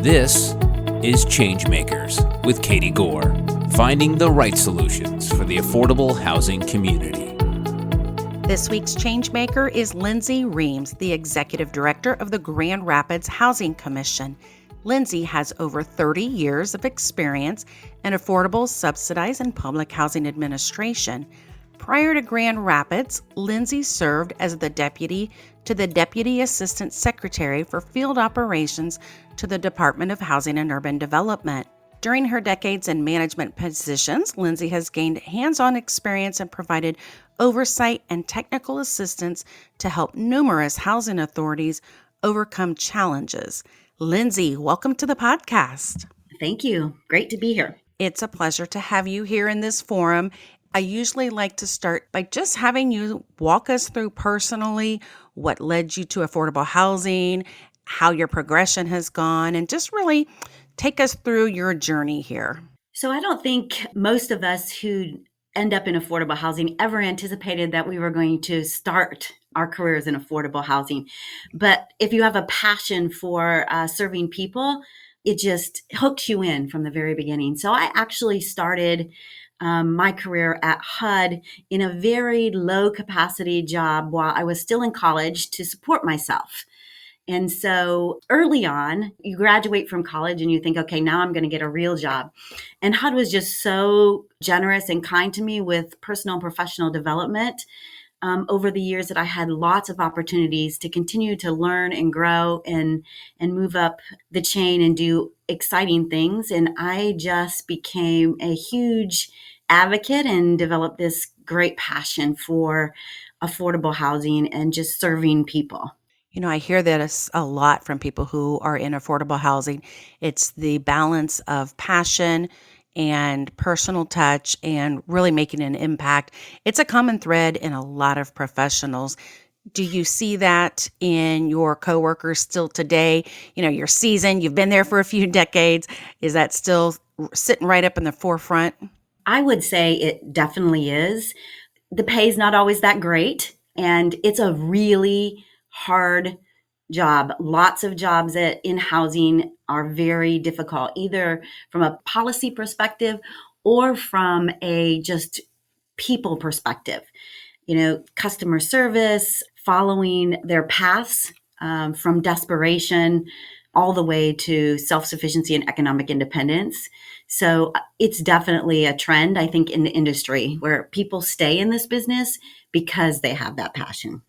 This is Changemakers with Katie Gore, finding the right solutions for the affordable housing community. This week's Changemaker is Lindsey Reames, the Executive Director of the Grand Rapids Housing Commission. Lindsey has over 30 years of experience in affordable, subsidized, and public housing administration. Prior to Grand Rapids, Lindsey served as the Deputy Assistant Secretary for Field Operations to the Department of Housing and Urban Development. During her decades in management positions, Lindsey has gained hands-on experience and provided oversight and technical assistance to help numerous housing authorities overcome challenges. Lindsey, welcome to the podcast. Thank you. Great to be here. It's a pleasure to have you here in this forum. I usually like to start by just having you walk us through personally what led you to affordable housing, how your progression has gone, and just really take us through your journey here. So I don't think most of us who end up in affordable housing ever anticipated that we were going to start our careers in affordable housing. But if you have a passion for serving people, it just hooks you in from the very beginning. So I actually started my career at HUD in a very low capacity job while I was still in college to support myself. And so early on, you graduate from college and you think, okay, now I'm going to get a real job. And HUD was just so generous and kind to me with personal and professional development over the years that I had lots of opportunities to continue to learn and grow and move up the chain and do exciting things. And I just became a huge advocate and developed this great passion for affordable housing and just serving people. You know, I hear that a lot from people who are in affordable housing. It's the balance of passion and personal touch and really making an impact. It's a common thread in a lot of professionals. Do you see that in your coworkers still today? You know, you're seasoned, you've been there for a few decades. Is that still sitting right up in the forefront? I would say it definitely is. The pay is not always that great, and it's a really hard job. Lots of jobs in housing are very difficult, either from a policy perspective or from a just people perspective. You know, customer service, following their paths from desperation all the way to self-sufficiency and economic independence. So it's definitely a trend, I think, in the industry where people stay in this business because they have that passion.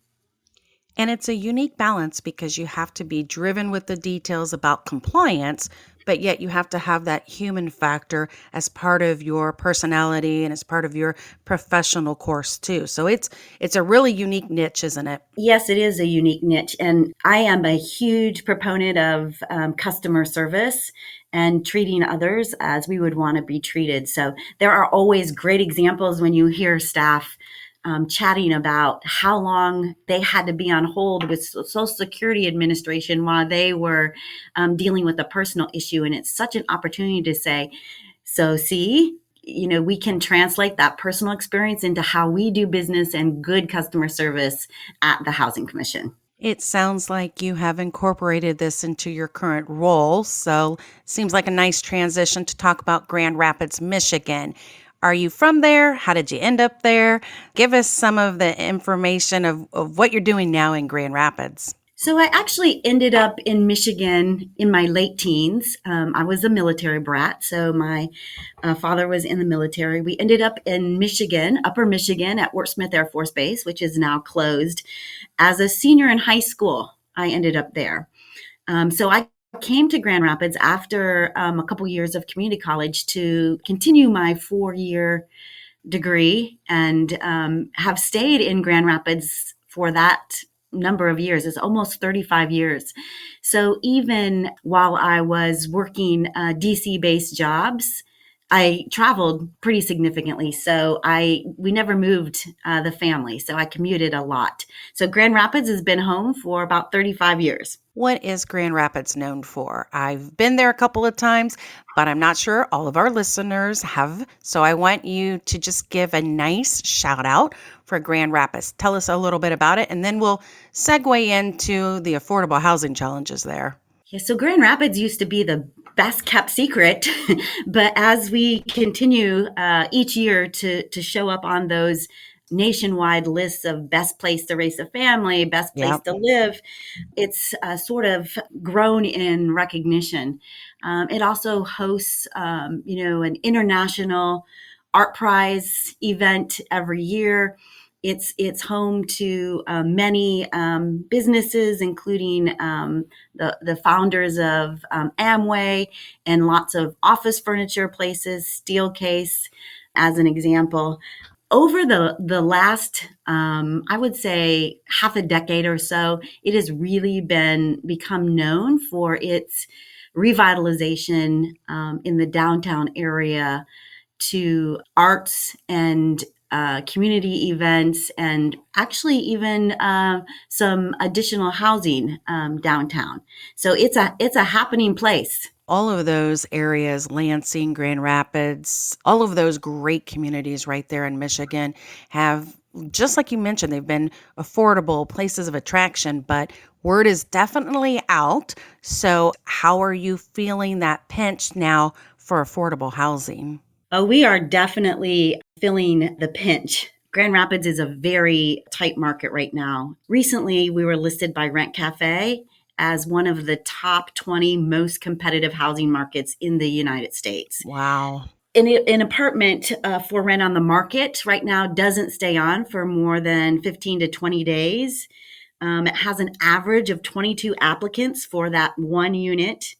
And it's a unique balance because you have to be driven with the details about compliance, but yet you have to have that human factor as part of your personality and as part of your professional course too. So it's a really unique niche, isn't it? Yes, it is a unique niche. And I am a huge proponent of customer service and treating others as we would want to be treated. So there are always great examples when you hear staff chatting about how long they had to be on hold with Social Security Administration while they were dealing with a personal issue. And it's such an opportunity to say, so see, you know, we can translate that personal experience into how we do business and good customer service at the Housing Commission. It sounds like you have incorporated this into your current role. So seems like a nice transition to talk about Grand Rapids, Michigan. Are you from there? How did you end up there? Give us some of the information of what you're doing now in Grand Rapids. So I actually ended up in Michigan in my late teens. I was a military brat, so my father was in the military. We ended up in Michigan, Upper Michigan at Fort Smith Air Force Base, which is now closed. As a senior in high school, I ended up there. So I came to Grand Rapids after a couple years of community college to continue my 4-year degree and have stayed in Grand Rapids for that number of years. It's almost 35 years. So even while I was working DC-based jobs, I traveled pretty significantly. So we never moved the family. So I commuted a lot. So Grand Rapids has been home for about 35 years. What is Grand Rapids known for? I've been there a couple of times, but I'm not sure all of our listeners have. So I want you to just give a nice shout out for Grand Rapids. Tell us a little bit about it, and then we'll segue into the affordable housing challenges there. Yeah, so Grand Rapids used to be the best kept secret, but as we continue each year to show up on those nationwide lists of best place to raise a family, best place Yep. to live, it's sort of grown in recognition. It also hosts, an international art prize event every year. It's home to many businesses, including the founders of Amway and lots of office furniture places, Steelcase, as an example. Over the last, I would say, half a decade or so, it has really become known for its revitalization in the downtown area to arts and community events, and actually even some additional housing downtown. So it's a happening place. All of those areas, Lansing, Grand Rapids, all of those great communities right there in Michigan have, just like you mentioned, they've been affordable places of attraction, but word is definitely out. So, how are you feeling that pinch now for affordable housing? We are definitely feeling the pinch. Grand Rapids is a very tight market right now. Recently, we were listed by Rent Cafe as one of the top 20 most competitive housing markets in the United States. Wow. An apartment for rent on the market right now doesn't stay on for more than 15 to 20 days. It has an average of 22 applicants for that one unit.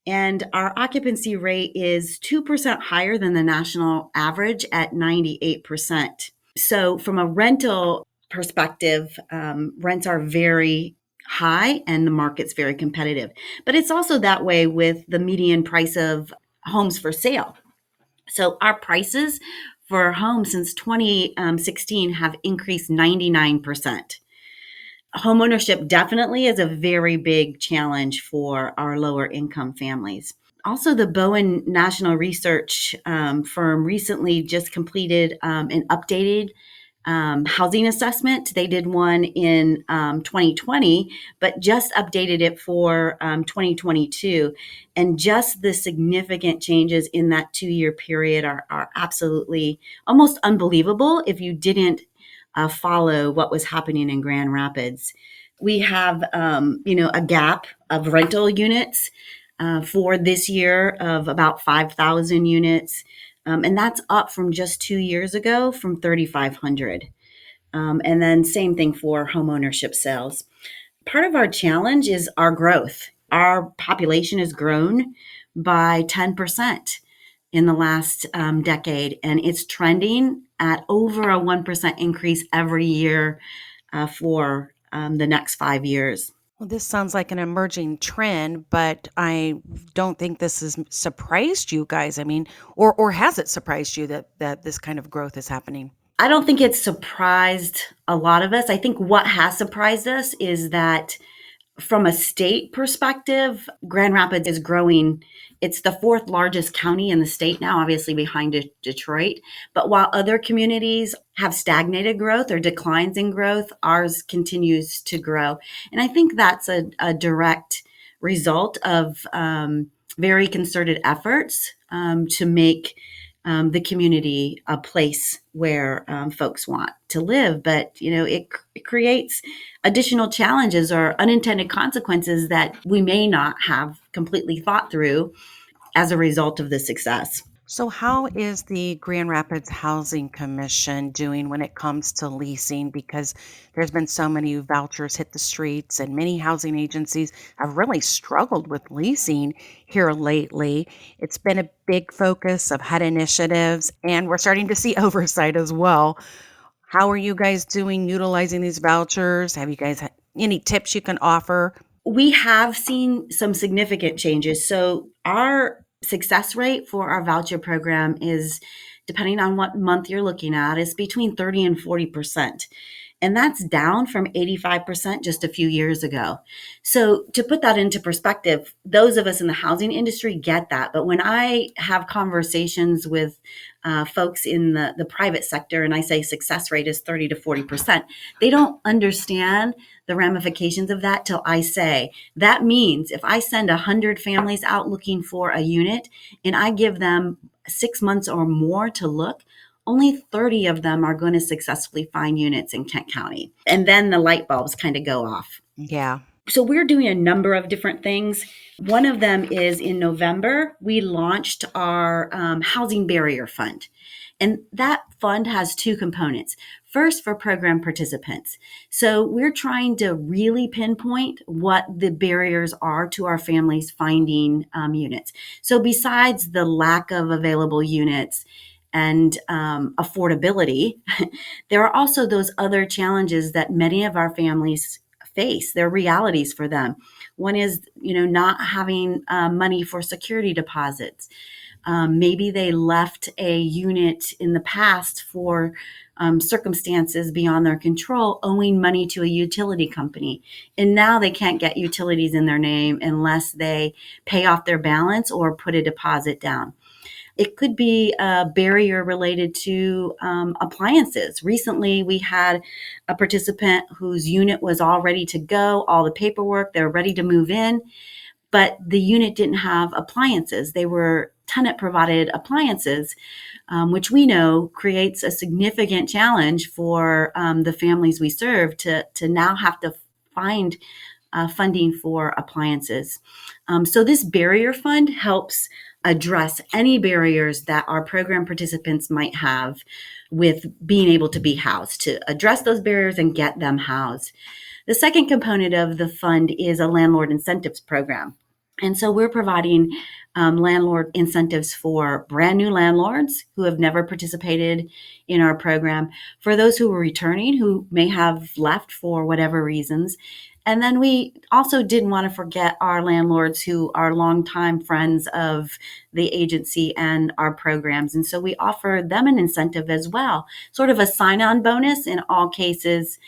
And our occupancy rate is 2% higher than the national average at 98%. So, from a rental perspective, rents are very high and the market's very competitive. But it's also that way with the median price of homes for sale. So, our prices for homes since 2016 have increased 99%. Homeownership definitely is a very big challenge for our lower income families. Also, the Bowen National Research firm recently just completed an updated housing assessment. They did one in 2020, but just updated it for 2022. And just the significant changes in that 2 year period are absolutely almost unbelievable if you didn't follow what was happening in Grand Rapids. We have, a gap of rental units for this year of about 5,000 units. And that's up from just 2 years ago from 3,500. And then same thing for home ownership sales. Part of our challenge is our growth. Our population has grown by 10% in the last decade, and it's trending at over a 1% increase every year for the next 5 years. Well, this sounds like an emerging trend, but I don't think this has surprised you guys. I mean, or has it surprised you that this kind of growth is happening? I don't think it's surprised a lot of us. I think what has surprised us is that from a state perspective, Grand Rapids is growing. It's the fourth largest county in the state now, obviously behind Detroit. But while other communities have stagnated growth or declines in growth, ours continues to grow. And I think that's a direct result of very concerted efforts to make the community a place where folks want to live. But, it creates additional challenges or unintended consequences that we may not have completely thought through as a result of the success. So, how is the Grand Rapids Housing Commission doing when it comes to leasing? Because there's been so many vouchers hit the streets, and many housing agencies have really struggled with leasing here lately. It's been a big focus of HUD initiatives, and we're starting to see oversight as well. How are you guys doing utilizing these vouchers? Have you guys had any tips you can offer? We have seen some significant changes. So, our success rate for our voucher program is, depending on what month you're looking at, is between 30 and 40%. And that's down from 85% just a few years ago. So to put that into perspective, those of us in the housing industry get that. But when I have conversations with folks in the private sector, and I say success rate is 30 to 40%, they don't understand the ramifications of that till I say, that means if I send 100 families out looking for a unit and I give them 6 months or more to look, only 30 of them are going to successfully find units in Kent County. And then the light bulbs kind of go off. Yeah. So we're doing a number of different things. One of them is in November, we launched our Housing Barrier Fund. And that fund has two components. First, for program participants. So we're trying to really pinpoint what the barriers are to our families finding units. So besides the lack of available units and affordability, there are also those other challenges that many of our families face. They're realities for them. One is, not having money for security deposits. Maybe they left a unit in the past for circumstances beyond their control, owing money to a utility company. And now they can't get utilities in their name unless they pay off their balance or put a deposit down. It could be a barrier related to appliances. Recently, we had a participant whose unit was all ready to go, all the paperwork, they're ready to move in, but the unit didn't have appliances. They were tenant-provided appliances, which we know creates a significant challenge for the families we serve to now have to find funding for appliances. So this barrier fund helps address any barriers that our program participants might have with being able to be housed, to address those barriers and get them housed. The second component of the fund is a landlord incentives program. And so we're providing landlord incentives for brand new landlords who have never participated in our program, for those who are returning, who may have left for whatever reasons. And then we also didn't want to forget our landlords who are longtime friends of the agency and our programs. And so we offer them an incentive as well, sort of a sign-on bonus in all cases,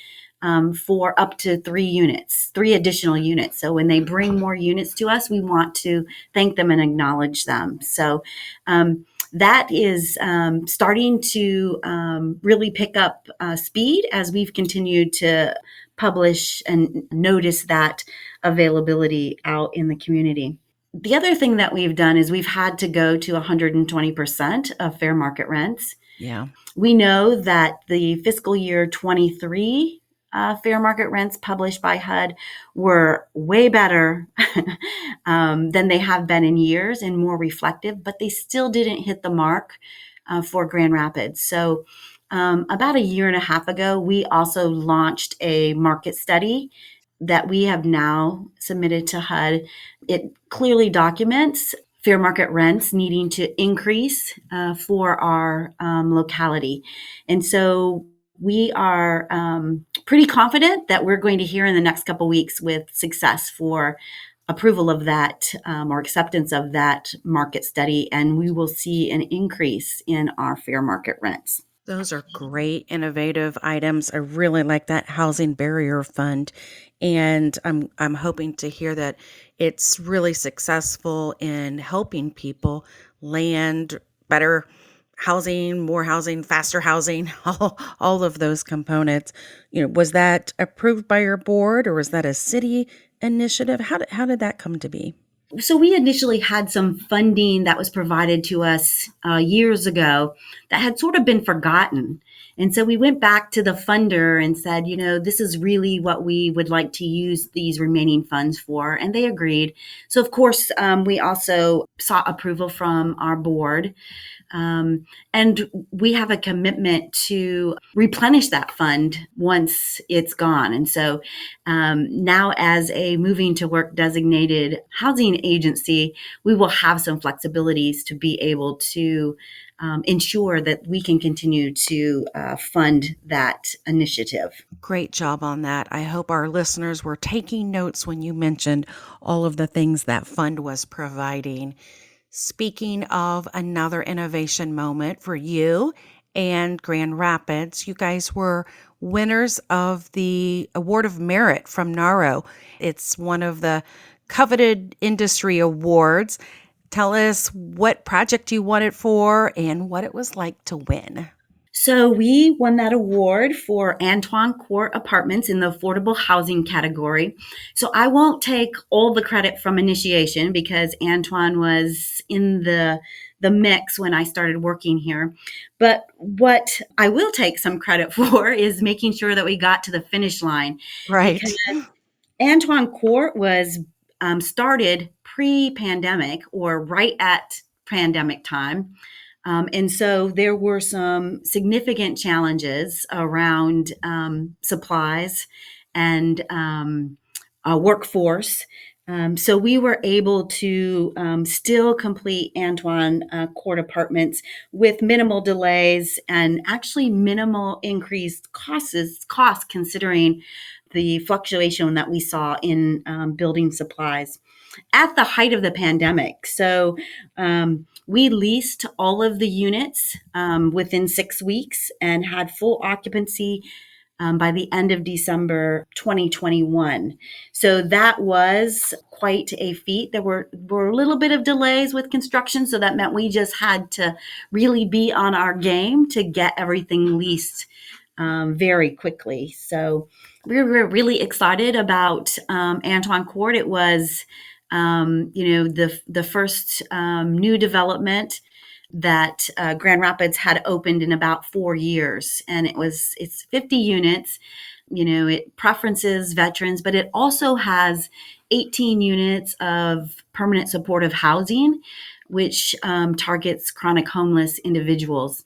for up to 3 additional units. So when they bring more units to us, we want to thank them and acknowledge them. So that is starting to really pick up speed as we've continued to publish and notice that availability out in the community. The other thing that we've done is we've had to go to 120% of fair market rents. Yeah. We know that the fiscal year 23 fair market rents published by HUD were way better than they have been in years and more reflective, but they still didn't hit the mark for Grand Rapids. So about a year and a half ago, we also launched a market study that we have now submitted to HUD. It clearly documents fair market rents needing to increase for our locality. And so we are pretty confident that we're going to hear in the next couple of weeks with success for approval of that or acceptance of that market study, and we will see an increase in our fair market rents. Those are great, innovative items. I really like that housing barrier fund, and I'm hoping to hear that it's really successful in helping people land better housing, more housing, faster housing, all of those components. Was that approved by your board, or was that a city initiative? How did that come to be? So we initially had some funding that was provided to us years ago that had sort of been forgotten. And so we went back to the funder and said, this is really what we would like to use these remaining funds for. And they agreed. So of course, we also sought approval from our board. And we have a commitment to replenish that fund once it's gone. And so now, as a moving to work designated housing agency, we will have some flexibilities to be able to ensure that we can continue to fund that initiative. Great job on that. I hope our listeners were taking notes when you mentioned all of the things that fund was providing. Speaking of another innovation moment for you and Grand Rapids, you guys were winners of the Award of Merit from NARO. It's one of the coveted industry awards. Tell us what project you won it for and what it was like to win. So we won that award for Antoine Court Apartments in the affordable housing category. So I won't take all the credit from initiation because Antoine was in the mix when I started working here. But what I will take some credit for is making sure that we got to the finish line, Right. because Antoine Court was started pre-pandemic or right at pandemic time. And so there were some significant challenges around supplies and workforce. So we were able to still complete Antoine Court Apartments with minimal delays and actually minimal increased costs considering the fluctuation that we saw in building supplies at the height of the pandemic. So we leased all of the units within 6 weeks and had full occupancy by the end of December 2021. So that was quite a feat. There were a little bit of delays with construction, so that meant we just had to really be on our game to get everything leased very quickly. So we were really excited about Antoine Court. It was, the first new development that Grand Rapids had opened in about 4 years, and it's 50 units. It preferences veterans, but it also has 18 units of permanent supportive housing, which targets chronic homeless individuals.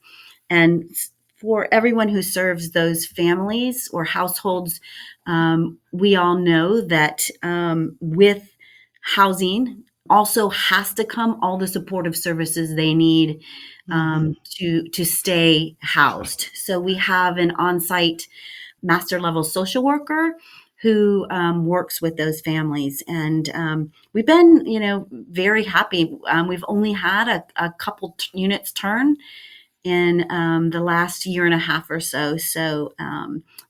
And for everyone who serves those families or households, we all know that with housing also has to come all the supportive services they need to stay housed. So we have an on-site master level social worker who works with those families, and we've been, very happy. We've only had a couple units turn in the last year and a half or so. So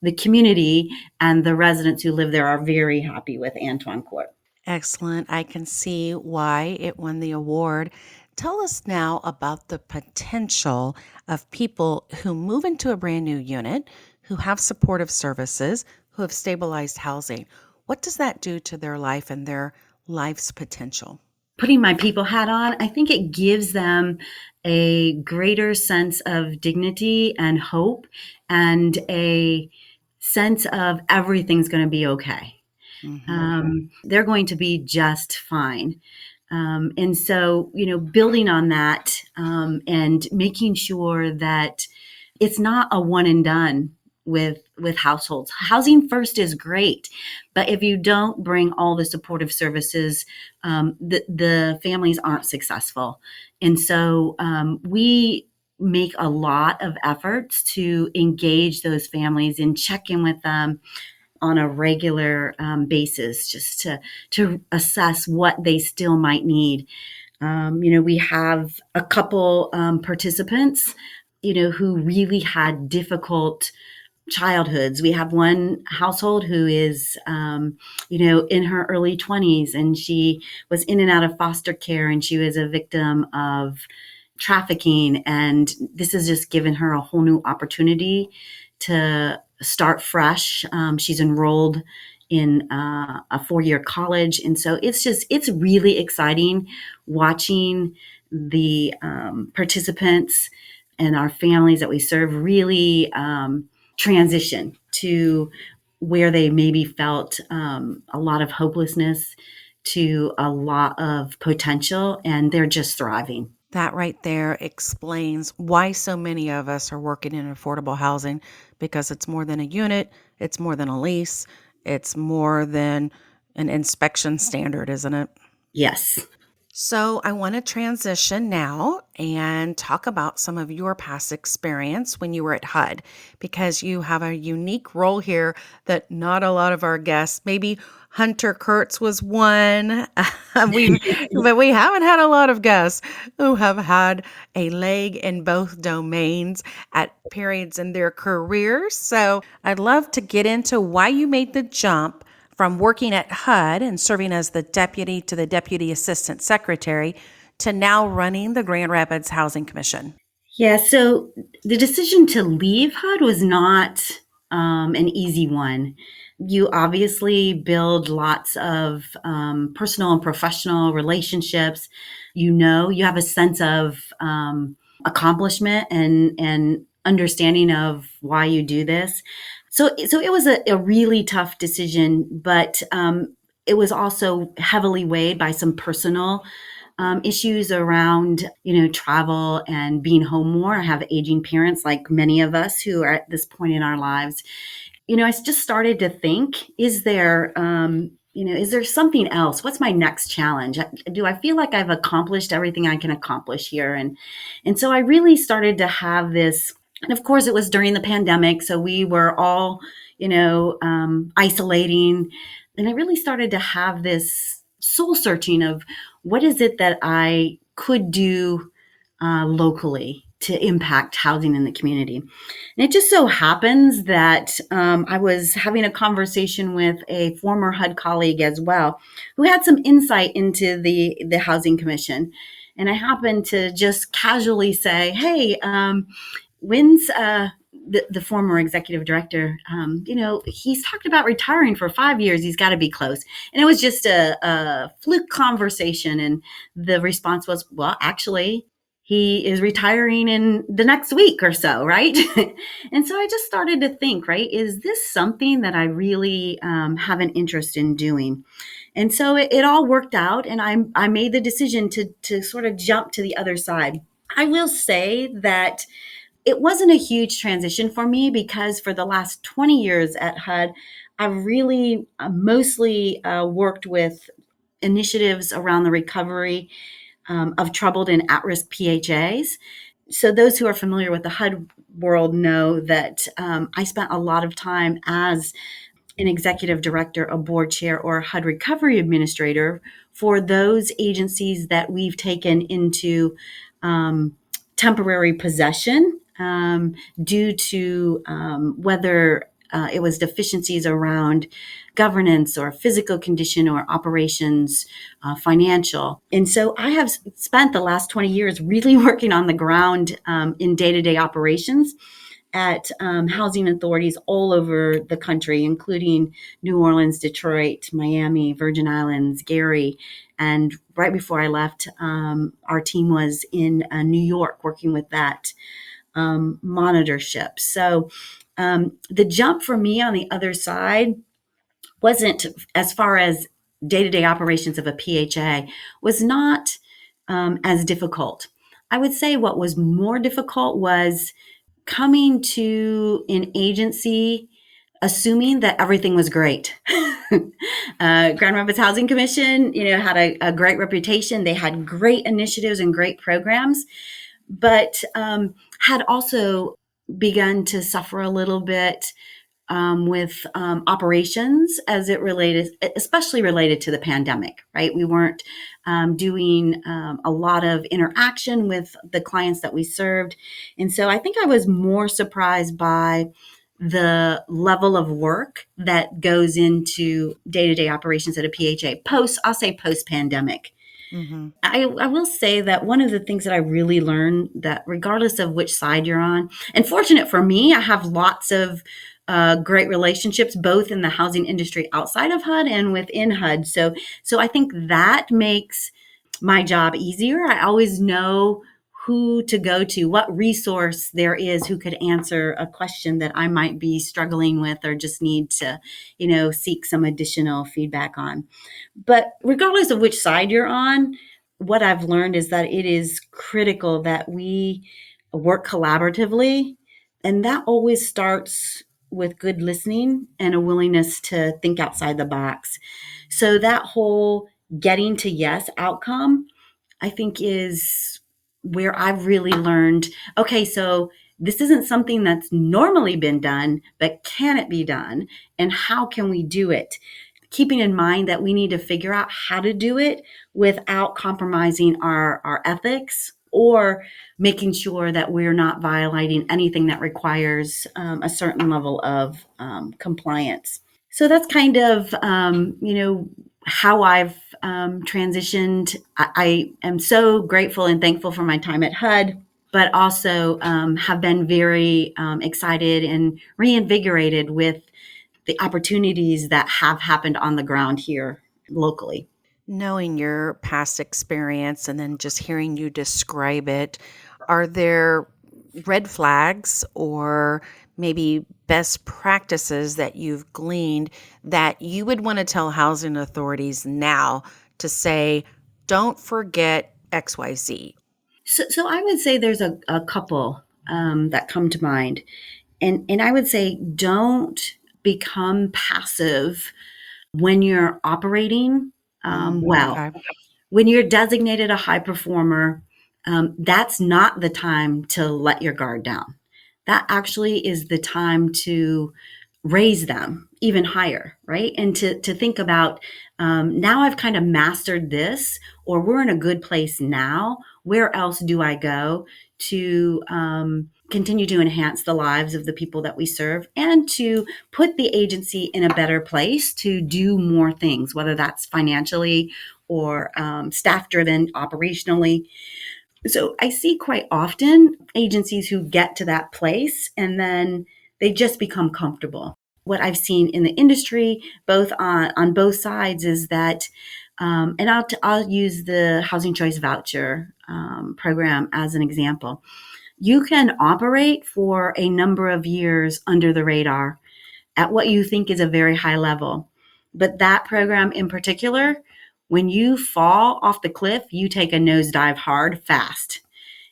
the community and the residents who live there are very happy with Antoine Court. Excellent. I can see why it won the award. Tell us now about the potential of people who move into a brand new unit, who have supportive services, who have stabilized housing. What does that do to their life and their life's potential? Putting my people hat on, I think it gives them a greater sense of dignity and hope and a sense of everything's going to be okay. They're going to be just fine. And so, building on that and making sure that it's not a one and done with households. Housing first is great, but if you don't bring all the supportive services, the families aren't successful. And so we make a lot of efforts to engage those families and check in with them on a regular basis, just to assess what they still might need. We have a couple participants, who really had difficult childhoods. We have one household who is, in her early 20s, and she was in and out of foster care, and she was a victim of trafficking. And this has just given her a whole new opportunity to start fresh. She's enrolled in a 4-year college. And so it's really exciting watching the participants and our families that we serve really transition to where they maybe felt a lot of hopelessness to a lot of potential, and they're just thriving. That right there explains why so many of us are working in affordable housing, because it's more than a unit, it's more than a lease, it's more than an inspection standard, isn't it? Yes. So, I want to transition now and talk about some of your past experience when you were at HUD, because you have a unique role here that not a lot of our guests, maybe Hunter Kurtz was one. we but we haven't had a lot of guests who have had a leg in both domains at periods in their careers. So, I'd love to get into why you made the jump from working at HUD and serving as the deputy to the deputy assistant secretary to now running the Grand Rapids Housing Commission. Yeah, so the decision to leave HUD was not an easy one. You obviously build lots of personal and professional relationships. You have a sense of accomplishment and understanding of why you do this. So it was a really tough decision, but it was also heavily weighed by some personal issues around, travel and being home more. I have aging parents, like many of us who are at this point in our lives. I just started to think, is there something else? What's my next challenge? Do I feel like I've accomplished everything I can accomplish here? And so I really started to have this, and of course it was during the pandemic. So we were all, isolating. And I really started to have this soul searching of what is it that I could do locally to impact housing in the community. And it just so happens that I was having a conversation with a former HUD colleague as well, who had some insight into the Housing Commission. And I happened to just casually say, hey, when's the former executive director, he's talked about retiring for 5 years. He's got to be close. And it was just a fluke conversation. And the response was, well, actually, he is retiring in the next week or so, right? And so I just started to think, right, is this something that I really have an interest in doing? And so it all worked out, and I made the decision to sort of jump to the other side. I will say that it wasn't a huge transition for me, because for the last 20 years at HUD, I've really mostly worked with initiatives around the recovery of troubled and at-risk PHAs. So those who are familiar with the HUD world know that I spent a lot of time as an executive director, a board chair, or a HUD recovery administrator for those agencies that we've taken into temporary possession due to whether it was deficiencies around governance or physical condition or operations, financial. And so I have spent the last 20 years really working on the ground in day-to-day operations at housing authorities all over the country, including New Orleans, Detroit, Miami, Virgin Islands, Gary. And right before I left, our team was in New York working with that monitorship. So the jump for me on the other side wasn't, as far as day-to-day operations of a PHA, was not as difficult. I would say what was more difficult was coming to an agency assuming that everything was great. Grand Rapids Housing Commission, had a great reputation. They had great initiatives and great programs, but had also begun to suffer a little bit with operations as it related, especially related to the pandemic, right? We weren't doing a lot of interaction with the clients that we served. And so I think I was more surprised by the level of work that goes into day-to-day operations at a PHA I'll say post pandemic. Mm-hmm. I will say that one of the things that I really learned, that regardless of which side you're on, and fortunate for me, I have lots of great relationships, both in the housing industry outside of HUD and within HUD. So I think that makes my job easier. I always know who to go to, what resource there is who could answer a question that I might be struggling with or just need to, seek some additional feedback on. But regardless of which side you're on, what I've learned is that it is critical that we work collaboratively. And that always starts with good listening and a willingness to think outside the box. So that whole getting to yes outcome I think is where I've really learned, okay, so this isn't something that's normally been done, but can it be done? And how can we do it? Keeping in mind that we need to figure out how to do it without compromising our ethics or making sure that we're not violating anything that requires a certain level of compliance. So that's kind of, how I've transitioned. I am so grateful and thankful for my time at HUD, but also have been very excited and reinvigorated with the opportunities that have happened on the ground here locally. Knowing your past experience and then just hearing you describe it, are there red flags or maybe best practices that you've gleaned that you would want to tell housing authorities now to say, don't forget XYZ? So I would say there's a couple that come to mind. And I would say don't become passive when you're operating well. Okay. When you're designated a high performer, that's not the time to let your guard down. That actually is the time to raise them even higher, right? And to think about, now I've kind of mastered this, or we're in a good place now. Where else do I go to continue to enhance the lives of the people that we serve and to put the agency in a better place to do more things, whether that's financially or staff driven operationally. So I see quite often agencies who get to that place and then they just become comfortable. What I've seen in the industry, both on both sides, is that, and I'll use the housing choice voucher program as an example. You can operate for a number of years under the radar at what you think is a very high level. But that program in particular, when you fall off the cliff, you take a nosedive hard, fast.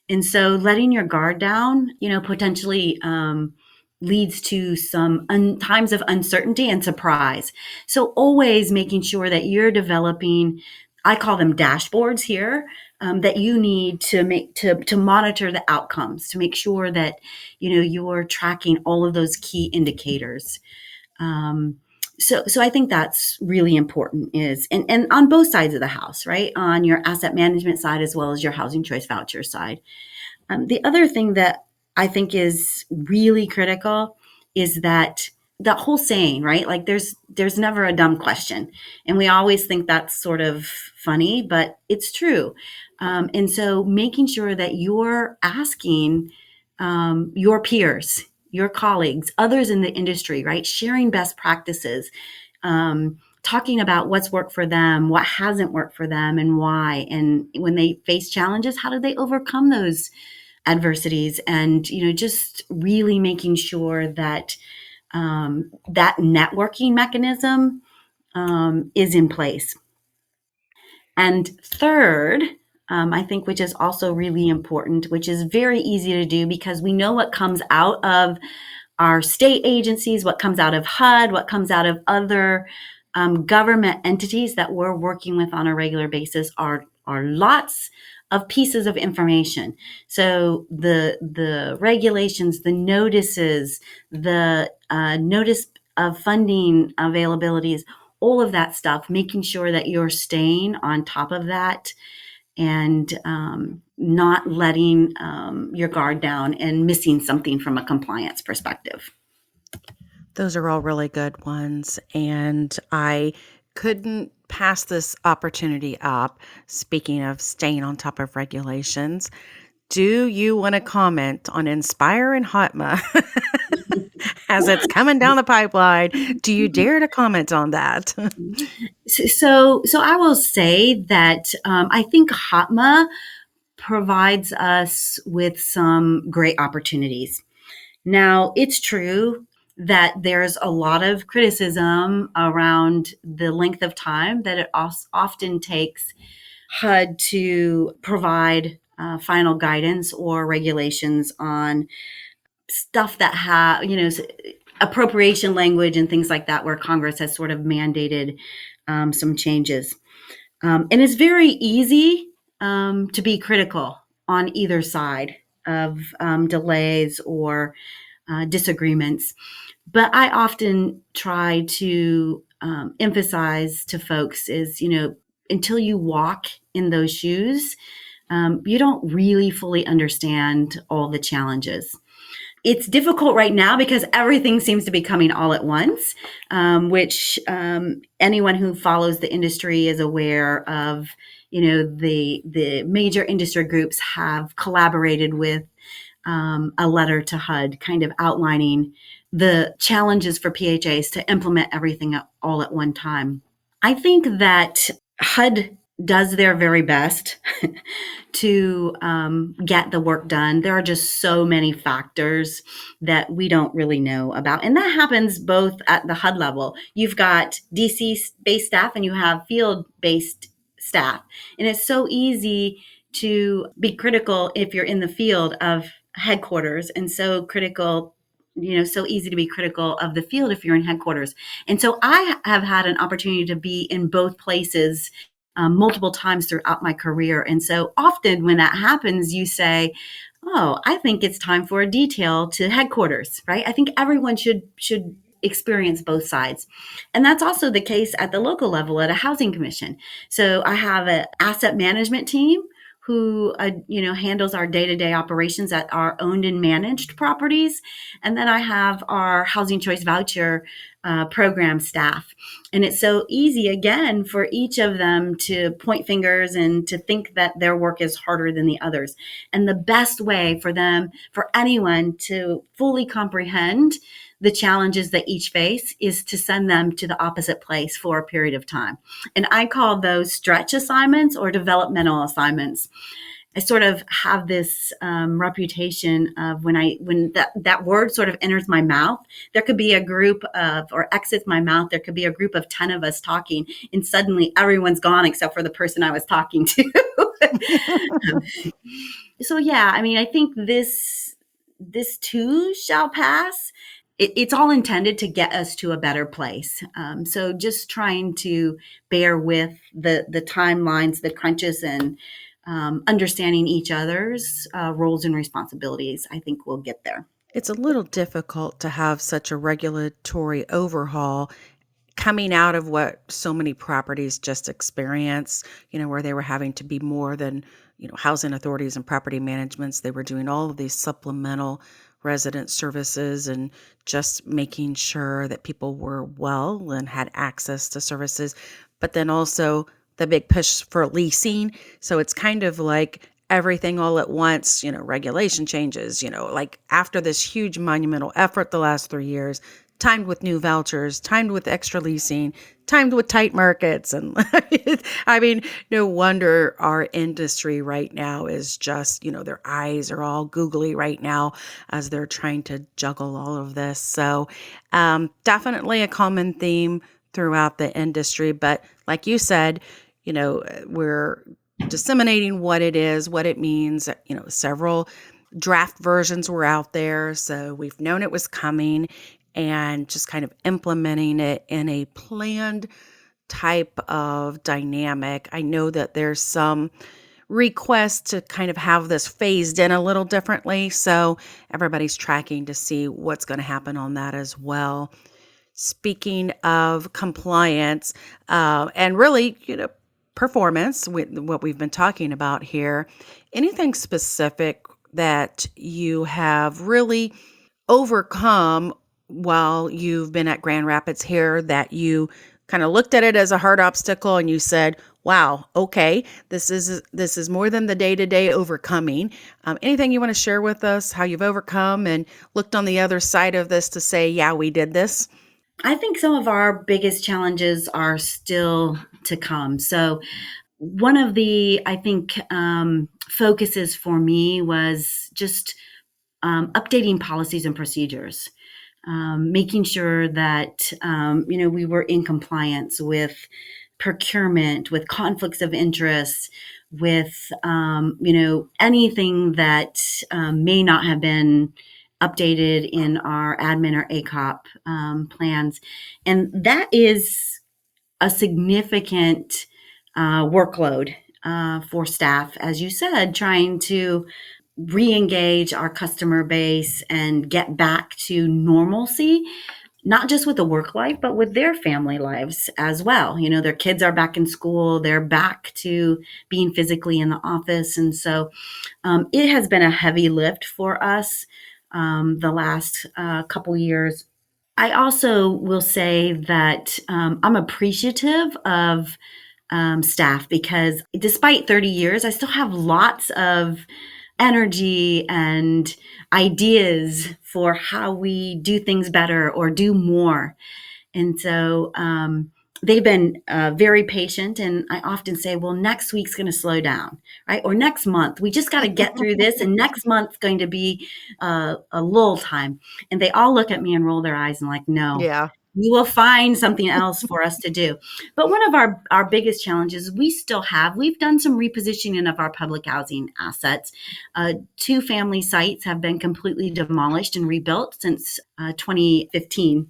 And so letting your guard down, potentially leads to some times of uncertainty and surprise. So always making sure that you're developing, I call them dashboards here, that you need to make to monitor the outcomes, to make sure that you're tracking all of those key indicators. So I think that's really important is, and on both sides of the house, right? On your asset management side, as well as your housing choice voucher side. The other thing that I think is really critical is that whole saying, right? Like there's never a dumb question. And we always think that's sort of funny, but it's true. And so making sure that you're asking your peers, your colleagues, others in the industry, right? Sharing best practices, talking about what's worked for them, what hasn't worked for them, and why. And when they face challenges, how do they overcome those adversities? And just really making sure that that networking mechanism is in place. And third, I think, which is also really important, which is very easy to do because we know what comes out of our state agencies, what comes out of HUD, what comes out of other government entities that we're working with on a regular basis are lots of pieces of information. So the regulations, the notices, the notice of funding availabilities, all of that stuff, making sure that you're staying on top of that and not letting your guard down and missing something from a compliance perspective. Those are all really good ones. And I couldn't pass this opportunity up. Speaking of staying on top of regulations, do you want to comment on Inspire and HOTMA as it's coming down the pipeline? Do you dare to comment on that? So I will say that I think HOTMA provides us with some great opportunities. Now, it's true that there's a lot of criticism around the length of time that it often takes HUD to provide final guidance or regulations on stuff that appropriation language and things like that, where Congress has sort of mandated some changes. And it's very easy to be critical on either side of delays or disagreements. But I often try to emphasize to folks is, until you walk in those shoes, you don't really fully understand all the challenges. It's difficult right now because everything seems to be coming all at once, which anyone who follows the industry is aware of. The major industry groups have collaborated with a letter to HUD, kind of outlining the challenges for PHAs to implement everything all at one time. I think that HUD does their very best to get the work done. There are just so many factors that we don't really know about. And that happens both at the HUD level. You've got DC based staff and you have field based staff. And it's so easy to be critical if you're in the field of headquarters, and so critical, so easy to be critical of the field if you're in headquarters. And so I have had an opportunity to be in both places multiple times throughout my career. And so often when that happens, you say, oh, I think it's time for a detail to headquarters, right? I think everyone should experience both sides. And that's also the case at the local level at a housing commission. So I have an asset management team who handles our day-to-day operations at our owned and managed properties. And then I have our housing choice voucher program staff. And it's so easy, again, for each of them to point fingers and to think that their work is harder than the others. And the best way for anyone to fully comprehend the challenges that each face is to send them to the opposite place for a period of time. And I call those stretch assignments or developmental assignments. I sort of have this reputation of when that word sort of enters my mouth, there could be a group of, or exits my mouth, there could be a group of 10 of us talking, and suddenly everyone's gone except for the person I was talking to. So yeah, I think this too shall pass. It's all intended to get us to a better place. So just trying to bear with the timelines, the crunches, and understanding each other's roles and responsibilities, I think we'll get there. It's a little difficult to have such a regulatory overhaul coming out of what so many properties just experienced, where they were having to be more than, housing authorities and property managements. They were doing all of these supplemental resident services and just making sure that people were well and had access to services, but then also the big push for leasing. So it's kind of like everything all at once, regulation changes, like after this huge monumental effort the last 3 years, timed with new vouchers, timed with extra leasing, timed with tight markets. And no wonder our industry right now is just, their eyes are all googly right now as they're trying to juggle all of this. So definitely a common theme throughout the industry. But like you said, we're disseminating what it is, what it means. Several draft versions were out there, so we've known it was coming, and just kind of implementing it in a planned type of dynamic. I know that there's some requests to kind of have this phased in a little differently, so everybody's tracking to see what's going to happen on that as well. Speaking of compliance, and really, performance, what we've been talking about here, anything specific that you have really overcome while you've been at Grand Rapids here that you kind of looked at it as a hard obstacle and you said, wow, okay, this is more than the day-to-day overcoming. Anything you want to share with us, how you've overcome and looked on the other side of this to say, yeah, we did this? I think some of our biggest challenges are still to come. So one of the, I think, focuses for me was just updating policies and procedures, making sure that, we were in compliance with procurement, with conflicts of interest, with, anything that may not have been updated in our admin or ACOP plans. And that is a significant workload for staff, as you said, trying to re-engage our customer base and get back to normalcy, not just with the work life, but with their family lives as well. Their kids are back in school, they're back to being physically in the office. And so it has been a heavy lift for us the last couple years. I also will say that I'm appreciative of staff, because despite 30 years, I still have lots of energy and ideas for how we do things better or do more. And so they've been very patient. And I often say, well, next week's going to slow down, right? Or next month, we just got to get through this. And next month's going to be a lull time. And they all look at me and roll their eyes and like, no. Yeah. You will find something else for us to do. But one of our biggest challenges we've done some repositioning of our public housing assets. 2 family sites have been completely demolished and rebuilt since 2015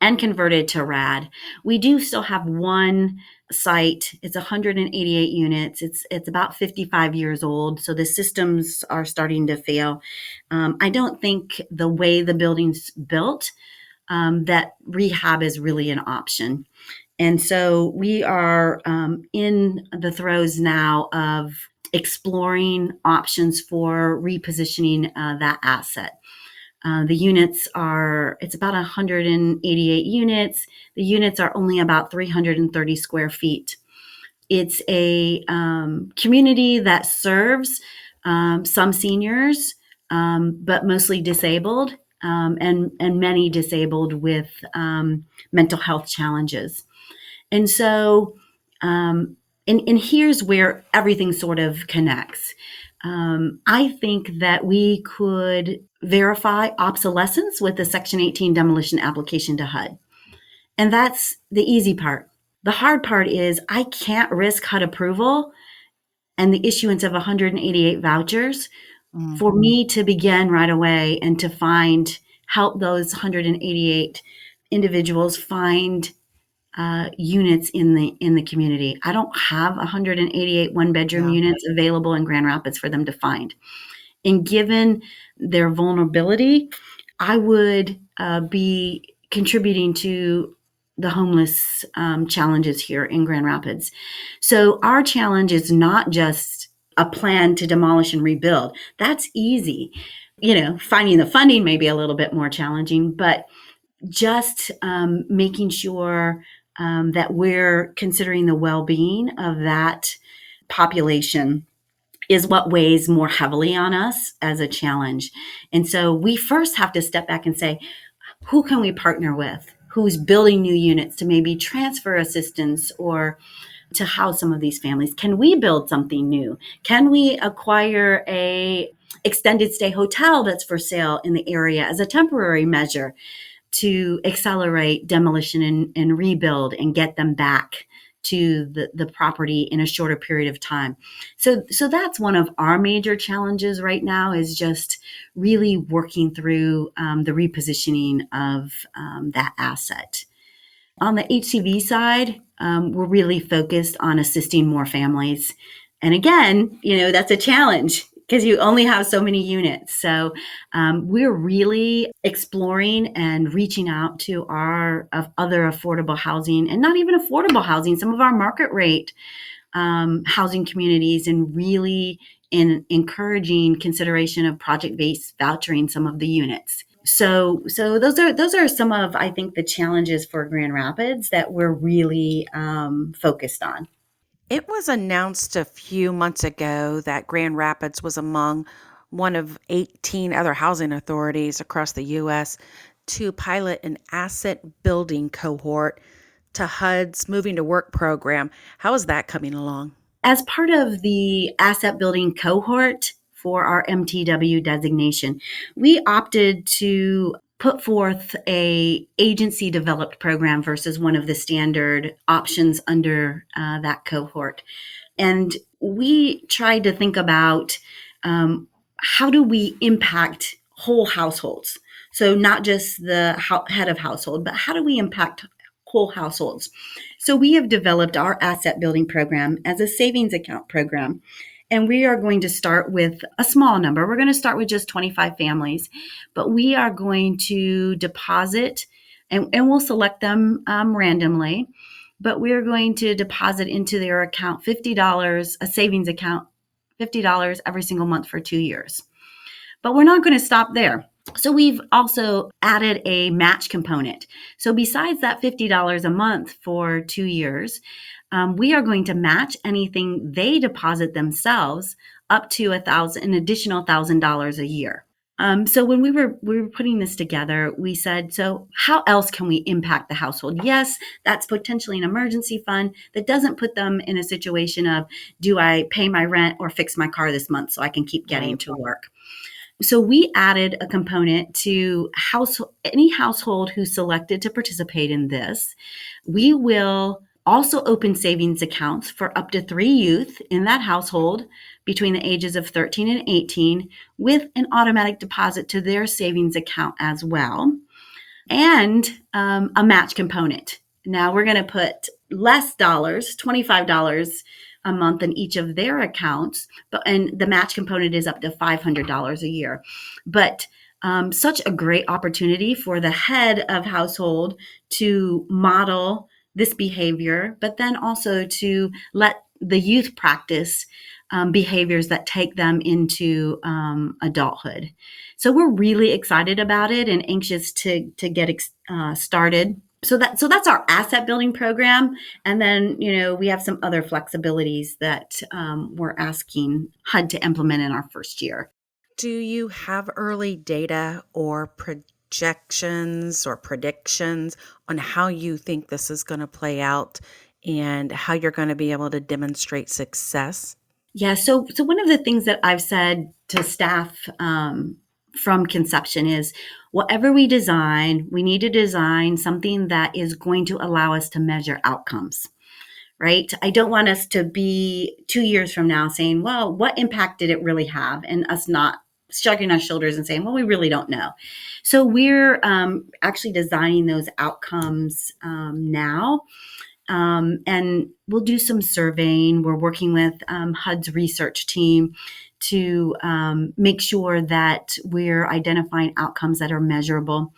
and converted to RAD. We do still have one site. It's 188 units. It's about 55 years old. So the systems are starting to fail. I don't think the way the building's built, that rehab is really an option. And so we are in the throes now of exploring options for repositioning that asset. It's about 188 units. The units are only about 330 square feet. It's a community that serves some seniors, but mostly disabled, and many disabled with mental health challenges. And so, and here's where everything sort of connects. I think that we could verify obsolescence with the Section 18 demolition application to HUD. And that's the easy part. The hard part is I can't risk HUD approval and the issuance of 188 vouchers for me to begin right away and to help those 188 individuals find units in the community. I don't have 188 one-bedroom units available in Grand Rapids for them to find. And given their vulnerability, I would be contributing to the homeless challenges here in Grand Rapids. So our challenge is not just a plan to demolish and rebuild. That's easy. Finding the funding may be a little bit more challenging, but just making sure that we're considering the well-being of that population is what weighs more heavily on us as a challenge. And so we first have to step back and say, who can we partner with? Who's building new units to maybe transfer assistance or to house some of these families? Can we build something new? Can we acquire a extended stay hotel that's for sale in the area as a temporary measure to accelerate demolition and rebuild and get them back to the property in a shorter period of time? So that's one of our major challenges right now, is just really working through the repositioning of that asset. On the HCV side, we're really focused on assisting more families. And again, that's a challenge because you only have so many units. So we're really exploring and reaching out to our other affordable housing, and not even affordable housing, some of our market rate housing communities, and really encouraging consideration of project-based vouchering some of the units. So those are some of, I think, the challenges for Grand Rapids that we're really focused on. It was announced a few months ago that Grand Rapids was among one of 18 other housing authorities across the U.S. to pilot an asset building cohort to HUD's Moving to Work program. How is that coming along? As part of the asset building cohort for our MTW designation, we opted to put forth a agency developed program versus one of the standard options under that cohort. And we tried to think about how do we impact whole households? So not just the head of household, but how do we impact whole households? So we have developed our asset building program as a savings account program. And we are going to start with a small number. We're going to start with just 25 families, but we are going to deposit, and we'll select them randomly, but we're going to deposit into their account $50, a savings account, $50 every single month for 2 years. But we're not going to stop there. So we've also added a match component. So besides that $50 a month for 2 years, we are going to match anything they deposit themselves up to an additional $1,000 a year. So when we were putting this together, we said, so how else can we impact the household? Yes, that's potentially an emergency fund that doesn't put them in a situation of, do I pay my rent or fix my car this month so I can keep getting to work? So we added a component to any household who selected to participate in this. We will also open savings accounts for up to 3 youth in that household between the ages of 13 and 18 with an automatic deposit to their savings account as well, and a match component. Now we're going to put less dollars, $25 a month in each of their accounts, and the match component is up to $500 a year. But such a great opportunity for the head of household to model this behavior, but then also to let the youth practice behaviors that take them into adulthood. So we're really excited about it and anxious to get started. So that's our asset building program. And then, we have some other flexibilities that we're asking HUD to implement in our first year. Do you have early data or projections or predictions on how you think this is going to play out and how you're going to be able to demonstrate success? Yeah. So one of the things that I've said to staff from conception is, whatever we design, we need to design something that is going to allow us to measure outcomes, right? I don't want us to be 2 years from now saying, well, what impact did it really have? And us not shrugging our shoulders and saying, well, we really don't know. So we're actually designing those outcomes now. And we'll do some surveying. We're working with HUD's research team to make sure that we're identifying outcomes that are measurable.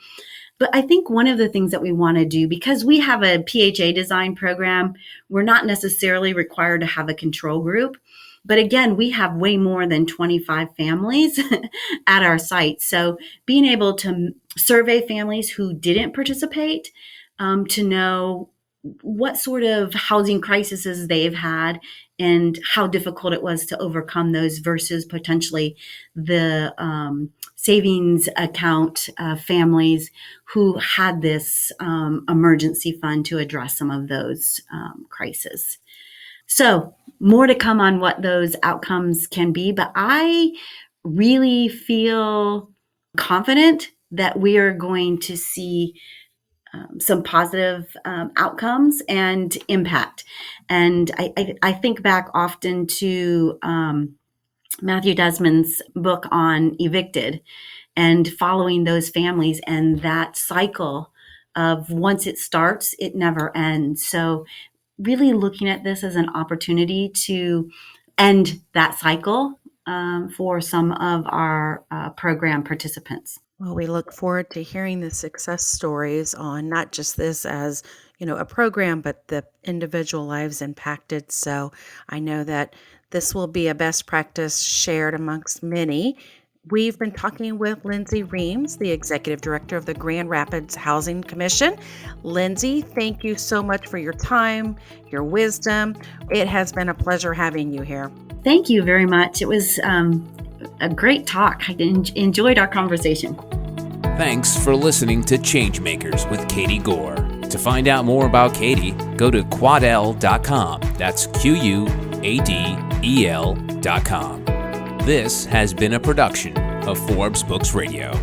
But I think one of the things that we want to do, because we have a PHA design program, we're not necessarily required to have a control group. But again, we have way more than 25 families at our site. So being able to survey families who didn't participate to know what sort of housing crises they've had and how difficult it was to overcome those versus potentially the savings account families who had this emergency fund to address some of those crises. So more to come on what those outcomes can be, but I really feel confident that we are going to see some positive outcomes and impact. And I think back often to Matthew Desmond's book on Evicted and following those families and that cycle of once it starts, it never ends. So really looking at this as an opportunity to end that cycle for some of our program participants. Well, we look forward to hearing the success stories on not just this as, a program, but the individual lives impacted. So I know that this will be a best practice shared amongst many. We've been talking with Lindsey Reames, the Executive Director of the Grand Rapids Housing Commission. Lindsey, thank you so much for your time, your wisdom. It has been a pleasure having you here. Thank you very much. It was a great talk. I enjoyed our conversation. Thanks for listening to Changemakers with Katie Gore. To find out more about Katie, go to quadel.com. That's QUADEL.com. This has been a production of Forbes Books Radio.